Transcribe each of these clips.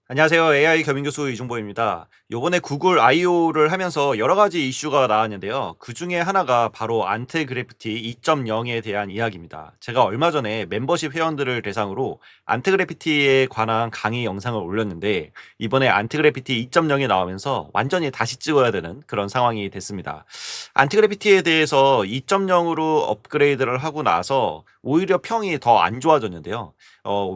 안녕하세요. AI 겸임교수 이중보입니다. 요번에 구글 I/O를 하면서 여러 가지 이슈가 나왔는데요. 그 중에 하나가 바로 안트그래피티 2.0에 대한 이야기입니다. 제가 얼마 전에 멤버십 회원들을 대상으로 안트그래피티에 관한 강의 영상을 올렸는데 이번에 안트그래피티 2.0이 나오면서 완전히 다시 찍어야 되는 그런 상황이 됐습니다. 안트그래피티에 대해서 2.0으로 업그레이드를 하고 나서 오히려 평이 더 안 좋아졌는데요.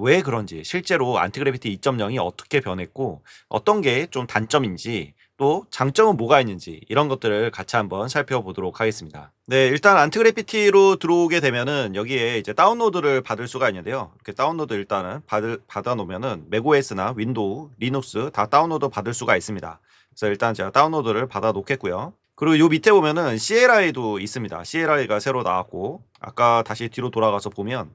왜 그런지 실제로 안티그래비티 2.0이 어떻게 변했고 어떤 게 좀 단점인지 또 장점은 뭐가 있는지 이런 것들을 같이 한번 살펴보도록 하겠습니다. 네, 일단 안티그래피티로 들어오게 되면은 여기에 이제 다운로드를 받을 수가 있는데요. 이렇게 다운로드 일단은 받아 놓으면은 맥OS나 윈도우, 리눅스 다 다운로드 받을 수가 있습니다. 그래서 일단 제가 다운로드를 받아 놓겠고요. 그리고 요 밑에 보면은 CLI도 있습니다. CLI가 새로 나왔고 아까 다시 뒤로 돌아가서 보면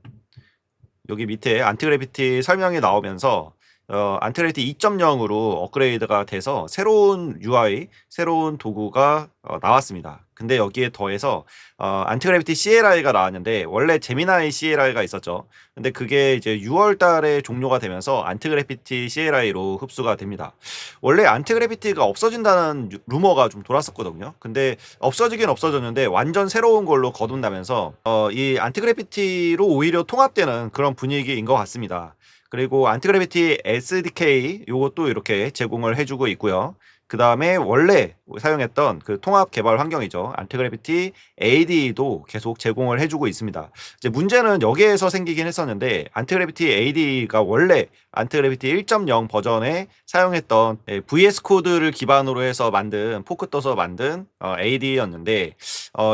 여기 밑에 안티그래피티 설명이 나오면서 안티그래피티 2.0으로 업그레이드가 돼서 새로운 UI, 새로운 도구가 나왔습니다. 근데 여기에 더해서 안티그래피티 CLI가 나왔는데 원래 제미나이 CLI가 있었죠. 근데 그게 이제 6월 달에 종료가 되면서 안티그래피티 CLI로 흡수가 됩니다. 원래 안티그래피티가 없어진다는 루머가 좀 돌았었거든요. 근데 없어지긴 없어졌는데 완전 새로운 걸로 거듭나면서 이 안티그래피티로 오히려 통합되는 그런 분위기인 것 같습니다. 그리고 안티그래비티 SDK 요것도 이렇게 제공을 해주고 있고요. 그 다음에 원래 사용했던 그 통합 개발 환경이죠. 안티그래비티 AD도 계속 제공을 해주고 있습니다. 이제 문제는 여기에서 생기긴 했었는데 안티그래비티 AD가 원래 안티그래비티 1.0 버전에 사용했던 VS 코드를 기반으로 해서 만든 포크 떠서 만든 AD였는데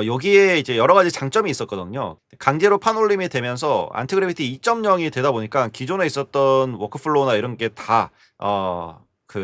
여기에 이제 여러 가지 장점이 있었거든요. 강제로 판올림이 되면서 안티그래비티 2.0이 되다 보니까 기존에 있었던 워크플로우나 이런 게 다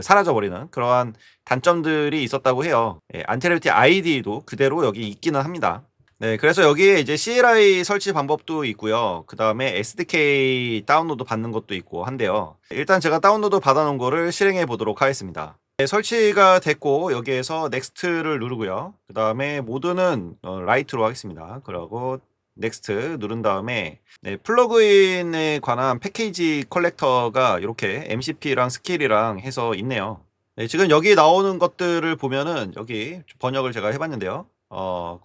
사라져버리는 그러한 단점들이 있었다고 해요. 안티그래비티 ID도 그대로 여기 있기는 합니다. 네, 그래서 여기에 이제 CLI 설치 방법도 있고요. 그 다음에 SDK 다운로드 받는 것도 있고 한데요. 일단 제가 다운로드 받아놓은 거를 실행해 보도록 하겠습니다. 네, 설치가 됐고 여기에서 넥스트를 누르고요. 그 다음에 모드는 라이트로 하겠습니다. 그리고 넥스트 누른 다음에 네, 플러그인에 관한 패키지 컬렉터가 이렇게 MCP랑 스킬이랑 해서 있네요. 네, 지금 여기 나오는 것들을 보면은 여기 번역을 제가 해봤는데요.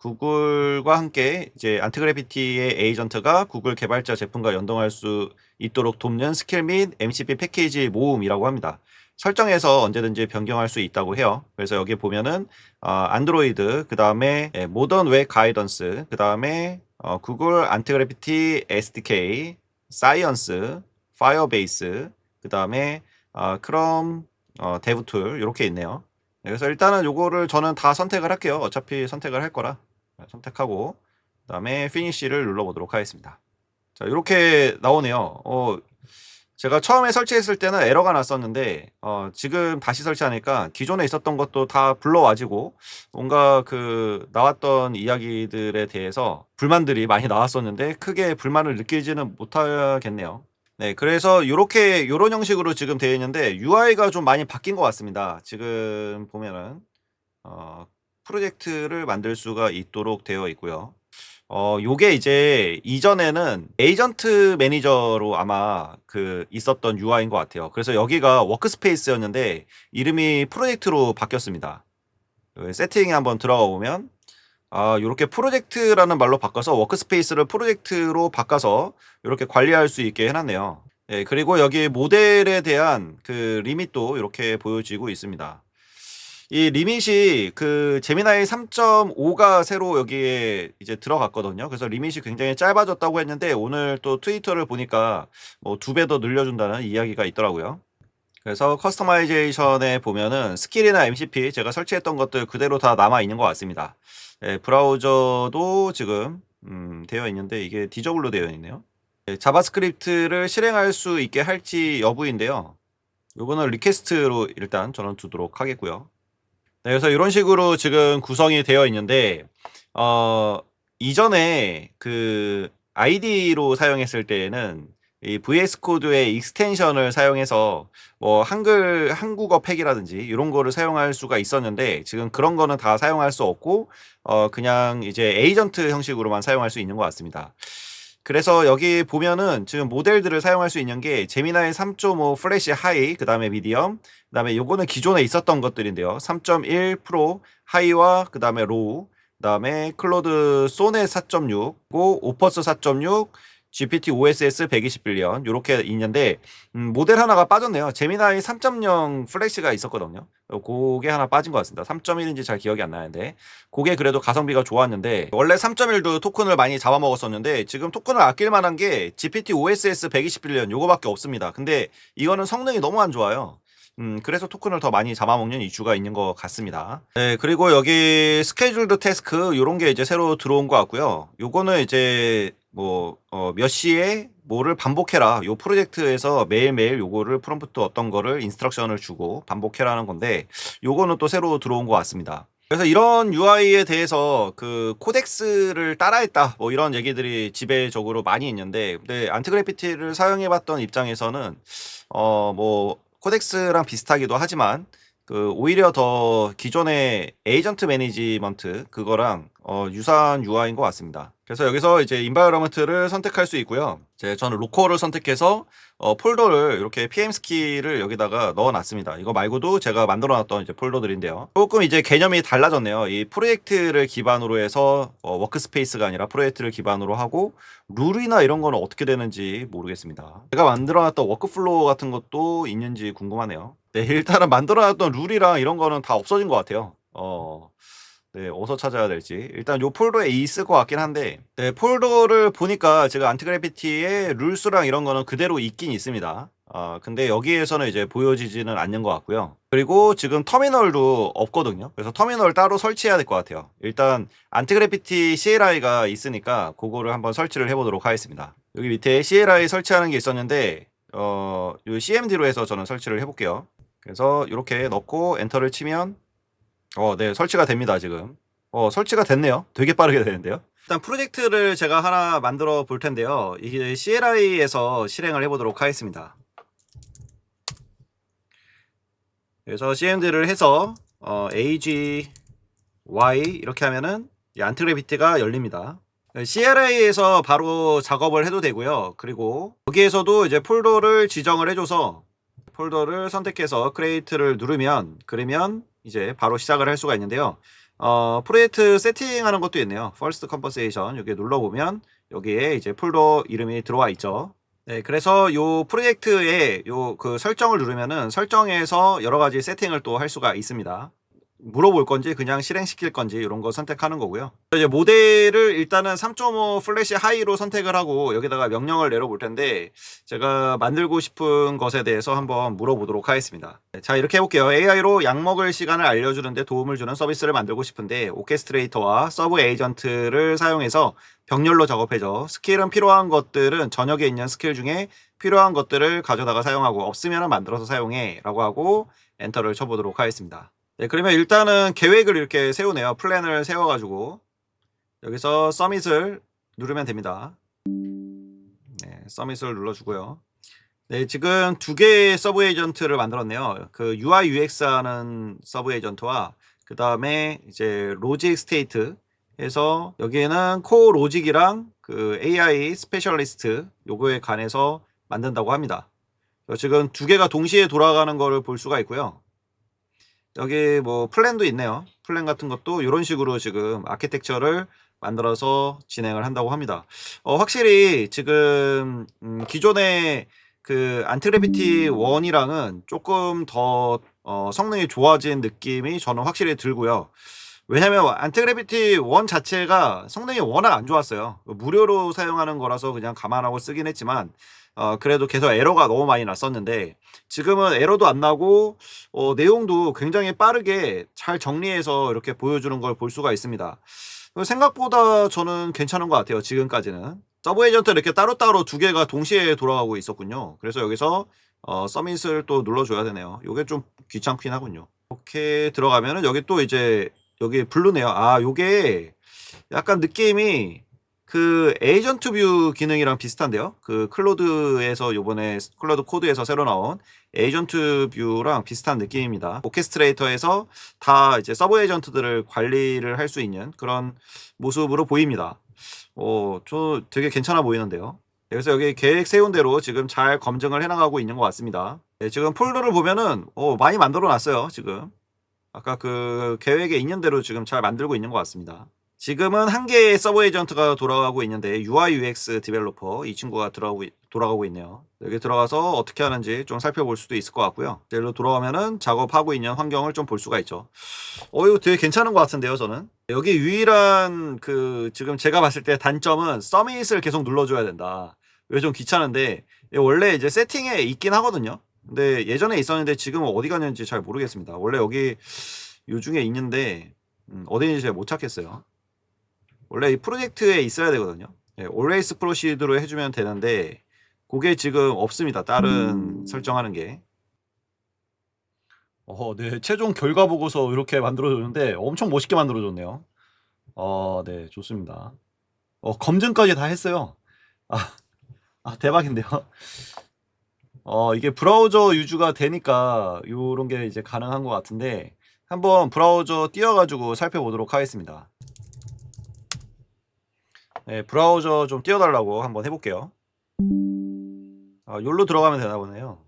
구글과 함께 이제 안티그래피티의 에이전트가 구글 개발자 제품과 연동할 수 있도록 돕는 스킬 및 MCP 패키지 모음이라고 합니다. 설정해서 언제든지 변경할 수 있다고 해요. 그래서 여기 보면은 안드로이드, 그 다음에 모던 웹 가이던스, 그 다음에 구글 안티그래피티 SDK, 사이언스, 파이어베이스, 그 다음에 크롬 데브툴 이렇게 있네요. 네, 그래서 일단은 요거를 저는 다 선택을 할게요. 어차피 선택을 할 거라 선택하고 그 다음에 피니쉬를 눌러보도록 하겠습니다. 자, 이렇게 나오네요. 제가 처음에 설치했을 때는 에러가 났었는데 지금 다시 설치하니까 기존에 있었던 것도 다 불러와지고 뭔가 그 나왔던 이야기들에 대해서 불만들이 많이 나왔었는데 크게 불만을 느끼지는 못하겠네요. 네, 그래서 요런 형식으로 지금 되어 있는데 UI가 좀 많이 바뀐 것 같습니다. 지금 보면은 프로젝트를 만들 수가 있도록 되어 있고요. 요게 이제 이전에는 에이전트 매니저로 아마 그 있었던 UI인 것 같아요. 그래서 여기가 워크스페이스였는데 이름이 프로젝트로 바뀌었습니다. 세팅에 한번 들어가 보면 요렇게 프로젝트라는 말로 바꿔서 워크스페이스를 프로젝트로 바꿔서 이렇게 관리할 수 있게 해놨네요. 예, 그리고 여기 모델에 대한 그 리밋도 이렇게 보여지고 있습니다. 이 리밋이 그 제미나이 3.5가 새로 여기에 이제 들어갔거든요. 그래서 리밋이 굉장히 짧아졌다고 했는데 오늘 또 트위터를 보니까 뭐 2배 더 늘려준다는 이야기가 있더라고요. 그래서 커스터마이제이션에 보면은 스킬이나 MCP 제가 설치했던 것들 그대로 다 남아 있는 것 같습니다. 예, 브라우저도 지금 되어 있는데 이게 디저블로 되어 있네요. 예, 자바스크립트를 실행할 수 있게 할지 여부인데요. 요거는 리퀘스트로 일단 저는 두도록 하겠고요. 네, 그래서 이런 식으로 지금 구성이 되어 있는데 어 이전에 그 아이디로 사용했을 때에는 이 VS 코드의 익스텐션을 사용해서 뭐 한국어 팩이라든지 이런 거를 사용할 수가 있었는데 지금 그런 거는 다 사용할 수 없고 그냥 이제 에이전트 형식으로만 사용할 수 있는 것 같습니다. 그래서 여기 보면은 지금 모델들을 사용할 수 있는 게 제미나이 3.5 플래시 하이, 그 다음에 미디엄, 그 다음에 요거는 기존에 있었던 것들인데요. 3.1 프로 하이와 그 다음에 로우, 그 다음에 클로드 소넷 4.6, 오퍼스 4.6, GPT OSS 120빌리언 요렇게 있는데 모델 하나가 빠졌네요. 제미나이 3.0 플래시가 있었거든요. 그게 하나 빠진 것 같습니다. 3.1인지 잘 기억이 안 나는데 그게 그래도 가성비가 좋았는데 원래 3.1도 토큰을 많이 잡아먹었었는데 지금 토큰을 아낄 만한 게 GPT OSS 120빌리언 요거밖에 없습니다. 근데 이거는 성능이 너무 안 좋아요. 그래서 토큰을 더 많이 잡아먹는 이슈가 있는 것 같습니다. 네, 그리고 여기 스케줄드 태스크 요런 게 이제 새로 들어온 것 같고요. 요거는 이제 몇 시에 뭐를 반복해라. 요 프로젝트에서 매일매일 요거를 프롬프트 어떤 거를 인스트럭션을 주고 반복해라는 건데 요거는 또 새로 들어온 것 같습니다. 그래서 이런 UI에 대해서 그 코덱스를 따라했다 뭐 이런 얘기들이 지배적으로 많이 있는데 근데 안티그래피티를 사용해봤던 입장에서는 코덱스랑 비슷하기도 하지만 그 오히려 더 기존의 에이전트 매니지먼트 그거랑 유사한 UI인 것 같습니다. 그래서 여기서 이제 인바이러먼트를 선택할 수 있고요. 저는 로컬을 선택해서 폴더를 이렇게 PMS키를 여기다가 넣어놨습니다. 이거 말고도 제가 만들어놨던 이제 폴더들인데요. 조금 이제 개념이 달라졌네요. 이 프로젝트를 기반으로 해서 워크스페이스가 아니라 프로젝트를 기반으로 하고 룰이나 이런 거는 어떻게 되는지 모르겠습니다. 제가 만들어놨던 워크플로우 같은 것도 있는지 궁금하네요. 네, 일단은 만들어놨던 룰이랑 이런 거는 다 없어진 것 같아요. 네, 어디서 찾아야 될지. 일단 요 폴더에 있을 것 같긴 한데, 네, 폴더를 보니까 제가 안티그래피티의 룰수랑 이런 거는 그대로 있긴 있습니다. 근데 여기에서는 이제 보여지지는 않는 것 같고요. 그리고 지금 터미널도 없거든요. 그래서 터미널 따로 설치해야 될 것 같아요. 일단 안티그래피티 CLI가 있으니까 그거를 한번 설치를 해보도록 하겠습니다. 여기 밑에 CLI 설치하는 게 있었는데, 요 CMD로 해서 저는 설치를 해볼게요. 그래서 이렇게 넣고 엔터를 치면 네, 설치가 됩니다, 지금. 설치가 됐네요. 되게 빠르게 되는데요. 일단 프로젝트를 제가 하나 만들어 볼 텐데요. 이게 CLI에서 실행을 해보도록 하겠습니다. 그래서 CMD를 해서 AGY 이렇게 하면은 이 안티그래피티가 열립니다. CLI에서 바로 작업을 해도 되고요. 그리고 여기에서도 이제 폴더를 지정을 해줘서 폴더를 선택해서 크리에이트를 누르면 그러면 이제 바로 시작을 할 수가 있는데요. 프로젝트 세팅하는 것도 있네요. First Conversation 여기 눌러보면 여기에 이제 폴더 이름이 들어와 있죠. 네, 그래서 요 프로젝트에 요 그 설정을 누르면은 설정에서 여러 가지 세팅을 또 할 수가 있습니다. 물어볼 건지 그냥 실행시킬 건지 이런 거 선택하는 거고요. 이제 모델을 일단은 3.5 플래시 하이로 선택을 하고 여기다가 명령을 내려볼 텐데 제가 만들고 싶은 것에 대해서 한번 물어보도록 하겠습니다. 자, 이렇게 해볼게요. AI로 약 먹을 시간을 알려주는데 도움을 주는 서비스를 만들고 싶은데 오케스트레이터와 서브 에이전트를 사용해서 병렬로 작업해줘. 스킬은 필요한 것들은 저녁에 있는 스킬 중에 필요한 것들을 가져다가 사용하고 없으면 만들어서 사용해 라고 하고 엔터를 쳐보도록 하겠습니다. 네, 그러면 일단은 계획을 이렇게 세우네요. 플랜을 세워가지고 여기서 서밋을 누르면 됩니다. 네, 서밋을 눌러주고요. 네, 지금 두 개의 서브 에이전트를 만들었네요. 그 UI UX 하는 서브 에이전트와 그 다음에 이제 로직 스테이트 해서 여기에는 코 로직이랑 그 AI 스페셜리스트 요거에 관해서 만든다고 합니다. 지금 두 개가 동시에 돌아가는 거를 볼 수가 있고요. 여기 뭐 플랜도 있네요. 플랜 같은 것도 이런 식으로 지금 아키텍처를 만들어서 진행을 한다고 합니다. 확실히 지금 기존의 그 안티그래피티 1이랑은 조금 더 성능이 좋아진 느낌이 저는 확실히 들고요. 왜냐면 안티그래피티 1 자체가 성능이 워낙 안 좋았어요. 무료로 사용하는 거라서 그냥 감안하고 쓰긴 했지만 그래도 계속 에러가 너무 많이 났었는데 지금은 에러도 안 나고 내용도 굉장히 빠르게 잘 정리해서 이렇게 보여주는 걸 볼 수가 있습니다. 생각보다 저는 괜찮은 것 같아요. 지금까지는 서브 에이전트 이렇게 따로따로 두 개가 동시에 돌아가고 있었군요. 그래서 여기서 서밋을 또 눌러줘야 되네요. 이게 좀 귀찮긴 하군요. 이렇게 들어가면은 여기 또 이제 여기 블루네요. 요게 약간 느낌이 그 에이전트 뷰 기능이랑 비슷한데요. 그 클로드에서 요번에 클로드 코드에서 새로 나온 에이전트 뷰랑 비슷한 느낌입니다. 오케스트레이터에서 다 이제 서브 에이전트들을 관리를 할 수 있는 그런 모습으로 보입니다. 저 되게 괜찮아 보이는데요. 그래서 여기 계획 세운 대로 지금 잘 검증을 해 나가고 있는 것 같습니다. 네, 지금 폴더를 보면은 많이 만들어 놨어요, 지금. 아까 그 계획에 있는 대로 지금 잘 만들고 있는 것 같습니다. 지금은 한 개의 서버 에이전트가 돌아가고 있는데 UI UX 디벨로퍼 이 친구가 돌아가고 있네요. 여기 들어가서 어떻게 하는지 좀 살펴볼 수도 있을 것 같고요. 여기로 돌아가면은 작업하고 있는 환경을 좀 볼 수가 있죠. 이거 되게 괜찮은 것 같은데요, 저는. 여기 유일한 그 지금 제가 봤을 때 단점은 서밋을 계속 눌러줘야 된다. 이게 좀 귀찮은데 원래 이제 세팅에 있긴 하거든요. 근데 예전에 있었는데 지금은 어디 갔는지 잘 모르겠습니다. 원래 여기 요 중에 있는데 어디인지 잘 못 찾겠어요. 원래 이 프로젝트에 있어야 되거든요. 예, always proceed로 해주면 되는데 그게 지금 없습니다. 다른 설정하는 게. 네. 최종 결과 보고서 이렇게 만들어줬는데 엄청 멋있게 만들어줬네요. 네. 좋습니다. 검증까지 다 했어요. 아, 대박인데요. 이게 브라우저 유저가 되니까 요런 게 이제 가능한 것 같은데 한번 브라우저 띄워가지고 살펴보도록 하겠습니다. 네, 브라우저 좀 띄워달라고 한번 해볼게요. 요로 들어가면 되나 보네요.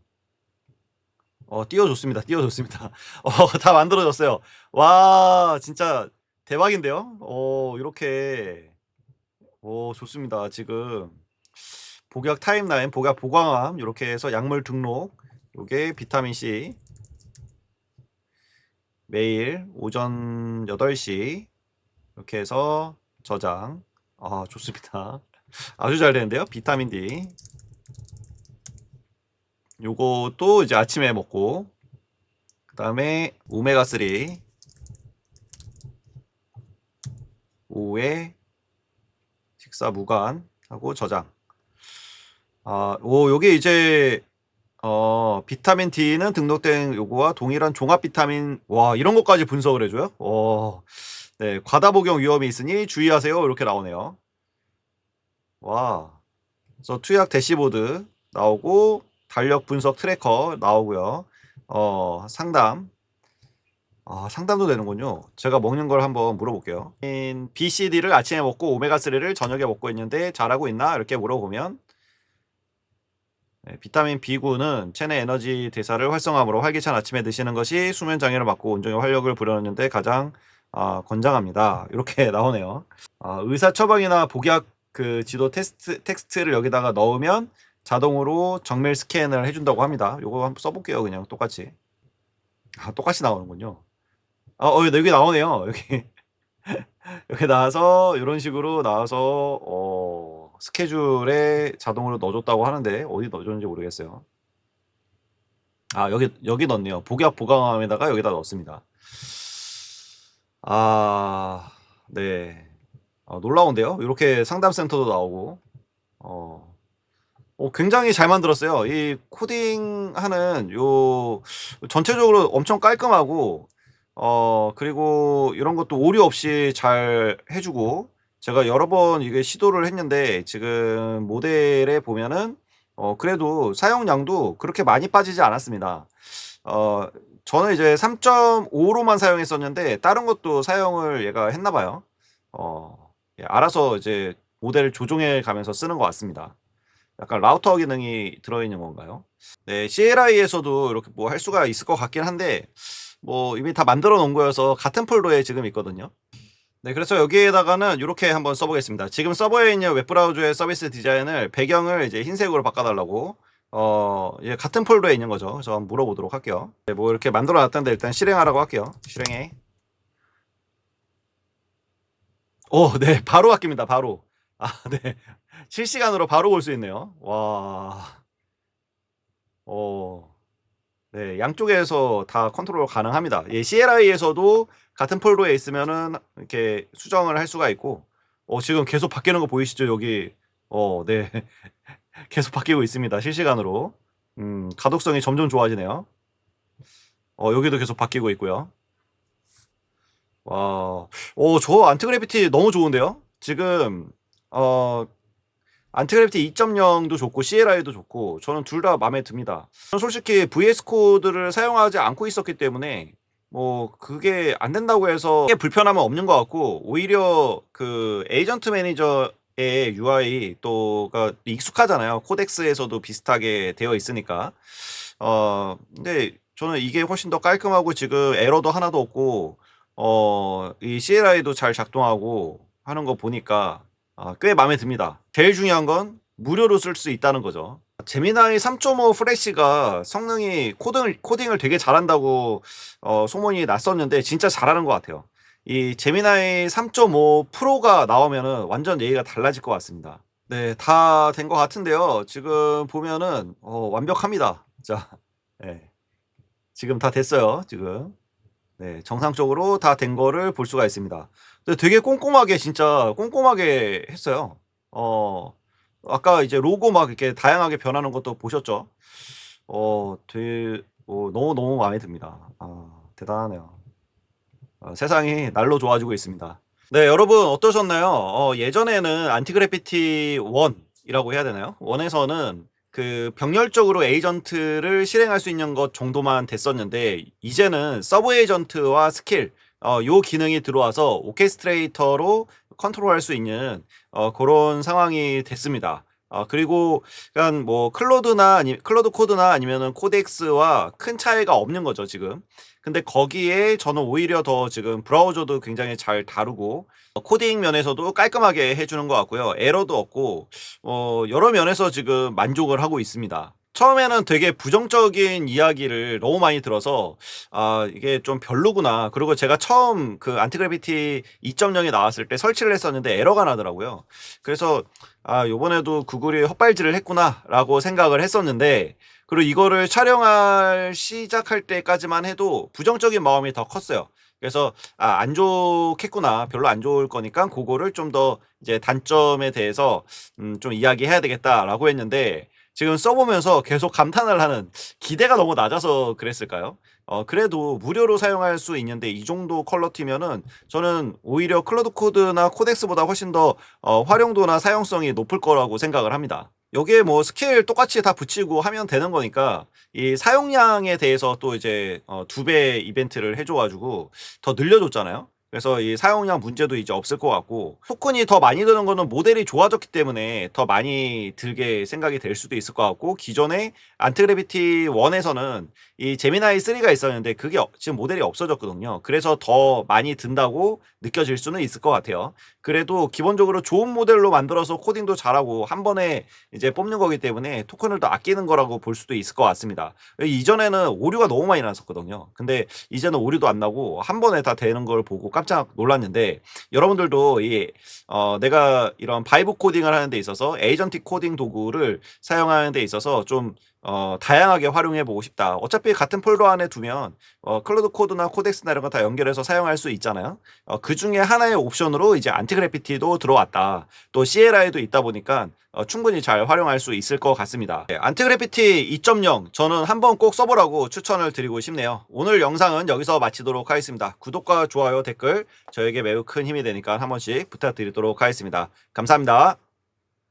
띄워줬습니다. 띄워줬습니다. 다 만들어졌어요. 와, 진짜 대박인데요? 이렇게. 좋습니다. 지금 복약 타임라인, 복약 보강함 이렇게 해서 약물 등록, 요게 비타민C 매일 오전 8시 이렇게 해서 저장. 좋습니다. 아주 잘 되는데요. 비타민 D 요것도 이제 아침에 먹고, 그 다음에 오메가3 오후에 식사 무관 하고 저장. 요게 이제 비타민 D는 등록된 요거와 동일한 종합 비타민, 와, 이런 것까지 분석을 해줘요? 네, 과다 복용 위험이 있으니 주의하세요. 이렇게 나오네요. 와, 그래서 투약 대시보드 나오고, 달력 분석 트래커 나오고요. 상담. 상담도 되는군요. 제가 먹는 걸 한번 물어볼게요. BCD를 아침에 먹고 오메가3를 저녁에 먹고 있는데 잘하고 있나? 이렇게 물어보면, 네, 비타민 B9는 체내 에너지 대사를 활성화하므로 활기찬 아침에 드시는 것이 수면 장애를 막고 온종일 활력을 불어넣는데 가장 권장합니다. 이렇게 나오네요. 의사 처방이나 복약 그 지도 텍스트를 여기다가 넣으면 자동으로 정밀 스캔을 해준다고 합니다. 요거 한번 써볼게요. 그냥 똑같이. 똑같이 나오는군요. 여기 나오네요. 여기 여기 나와서 이런 식으로 나와서 스케줄에 자동으로 넣어줬다고 하는데 어디 넣어줬는지 모르겠어요. 여기 넣었네요. 복약 보강함에다가 여기다 넣었습니다. 네. 놀라운데요. 이렇게 상담센터도 나오고. 굉장히 잘 만들었어요. 이 코딩하는 요 전체적으로 엄청 깔끔하고, 그리고 이런 것도 오류 없이 잘 해주고, 제가 여러 번 이게 시도를 했는데 지금 모델에 보면은 그래도 사용량도 그렇게 많이 빠지지 않았습니다. 저는 이제 3.5로만 사용했었는데 다른 것도 사용을 얘가 했나 봐요. 예, 알아서 이제 모델을 조종해 가면서 쓰는 것 같습니다. 약간 라우터 기능이 들어있는 건가요? 네, CLI에서도 이렇게 뭐 할 수가 있을 것 같긴 한데 뭐 이미 다 만들어 놓은 거여서 같은 폴더에 지금 있거든요. 네, 그래서 여기에다가는 이렇게 한번 써보겠습니다. 지금 서버에 있는 웹브라우저의 서비스 디자인을 배경을 이제 흰색으로 바꿔달라고 이제 같은 폴더에 있는 거죠. 그래서 한번 물어보도록 할게요. 네, 뭐 이렇게 만들어 놨던데 일단 실행하라고 할게요. 실행해. 네, 바로 바뀝니다. 바로. 네. 실시간으로 바로 볼 수 있네요. 와. 어. 네, 양쪽에서 다 컨트롤 가능합니다. 예, CLI에서도 같은 폴더에 있으면은 이렇게 수정을 할 수가 있고, 지금 계속 바뀌는 거 보이시죠? 여기, 네. 계속 바뀌고 있습니다. 실시간으로. 가독성이 점점 좋아지네요. 여기도 계속 바뀌고 있고요. 와, 저 안티그래비티 너무 좋은데요? 지금, 안티그래비티 2.0도 좋고 CLI도 좋고 저는 둘 다 마음에 듭니다. 저는 솔직히 VS 코드를 사용하지 않고 있었기 때문에 뭐 그게 안 된다고 해서 크게 불편함은 없는 것 같고, 오히려 그 에이전트 매니저에 게 UI 또가 익숙하잖아요. 코덱스에서도 비슷하게 되어 있으니까. 근데 저는 이게 훨씬 더 깔끔하고 지금 에러도 하나도 없고 이 CLI도 잘 작동하고 하는 거 보니까 꽤 마음에 듭니다. 제일 중요한 건 무료로 쓸 수 있다는 거죠. 제미나이 3.5 프레시가 성능이 코딩을 되게 잘한다고 소문이 났었는데 진짜 잘하는 것 같아요. 이 제미나이 3.5 프로가 나오면은 완전 얘기가 달라질 것 같습니다. 네, 다 된 것 같은데요. 지금 보면은 완벽합니다. 자, 네, 지금 다 됐어요. 지금. 네, 정상적으로 다 된 거를 볼 수가 있습니다. 근데 되게 꼼꼼하게 진짜 꼼꼼하게 했어요. 아까 이제 로고 막 이렇게 다양하게 변하는 것도 보셨죠? 되게 너무너무 마음에 듭니다. 대단하네요. 세상이 날로 좋아지고 있습니다. 네, 여러분 어떠셨나요? 예전에는 안티그래피티 1이라고 해야 되나요? 1에서는 그 병렬적으로 에이전트를 실행할 수 있는 것 정도만 됐었는데 이제는 서브 에이전트와 스킬 요 기능이 들어와서 오케스트레이터로 컨트롤할 수 있는 그런 상황이 됐습니다. 그리고 그냥 뭐 클로드 코드나 아니면은 코덱스와 큰 차이가 없는 거죠, 지금. 근데 거기에 저는 오히려 더 지금 브라우저도 굉장히 잘 다루고 코딩 면에서도 깔끔하게 해주는 것 같고요. 에러도 없고 여러 면에서 지금 만족을 하고 있습니다. 처음에는 되게 부정적인 이야기를 너무 많이 들어서 이게 좀 별로구나. 그리고 제가 처음 그 안티그래비티 2.0이 나왔을 때 설치를 했었는데 에러가 나더라고요. 그래서 요번에도 구글이 헛발질을 했구나라고 생각을 했었는데 그리고 이거를 촬영할 시작할 때까지만 해도 부정적인 마음이 더 컸어요. 그래서 안 좋겠구나. 별로 안 좋을 거니까 그거를 좀 더 이제 단점에 대해서 좀 이야기해야 되겠다라고 했는데 지금 써보면서 계속 감탄을 하는 기대가 너무 낮아서 그랬을까요? 그래도 무료로 사용할 수 있는데 이 정도 퀄러티면은 저는 오히려 클로드 코드나 코덱스보다 훨씬 더 활용도나 사용성이 높을 거라고 생각을 합니다. 여기에 뭐 스킬 똑같이 다 붙이고 하면 되는 거니까 이 사용량에 대해서 또 이제 2배 이벤트를 해줘 가지고 더 늘려줬잖아요. 그래서 이 사용량 문제도 이제 없을 것 같고 토큰이 더 많이 드는 거는 모델이 좋아졌기 때문에 더 많이 들게 생각이 될 수도 있을 것 같고 기존에 안티그래비티 1에서는 이 제미나이 3가 있었는데 그게 지금 모델이 없어졌거든요. 그래서 더 많이 든다고 느껴질 수는 있을 것 같아요. 그래도 기본적으로 좋은 모델로 만들어서 코딩도 잘하고 한 번에 이제 뽑는 거기 때문에 토큰을 더 아끼는 거라고 볼 수도 있을 것 같습니다. 이전에는 오류가 너무 많이 났었거든요. 근데 이제는 오류도 안 나고 한 번에 다 되는 걸 보고 깜짝 놀랐는데 여러분들도 내가 이런 바이브 코딩을 하는 데 있어서 에이전틱 코딩 도구를 사용하는 데 있어서 좀 다양하게 활용해 보고 싶다. 어차피 같은 폴더 안에 두면 클로드 코드나 코덱스나 이런 거 다 연결해서 사용할 수 있잖아요. 그 중에 하나의 옵션으로 이제 안티그래피티도 들어왔다. 또 CLI도 있다 보니까 충분히 잘 활용할 수 있을 것 같습니다. 네, 안티그래피티 2.0 저는 한번 꼭 써보라고 추천을 드리고 싶네요. 오늘 영상은 여기서 마치도록 하겠습니다. 구독과 좋아요, 댓글 저에게 매우 큰 힘이 되니까 한 번씩 부탁드리도록 하겠습니다. 감사합니다.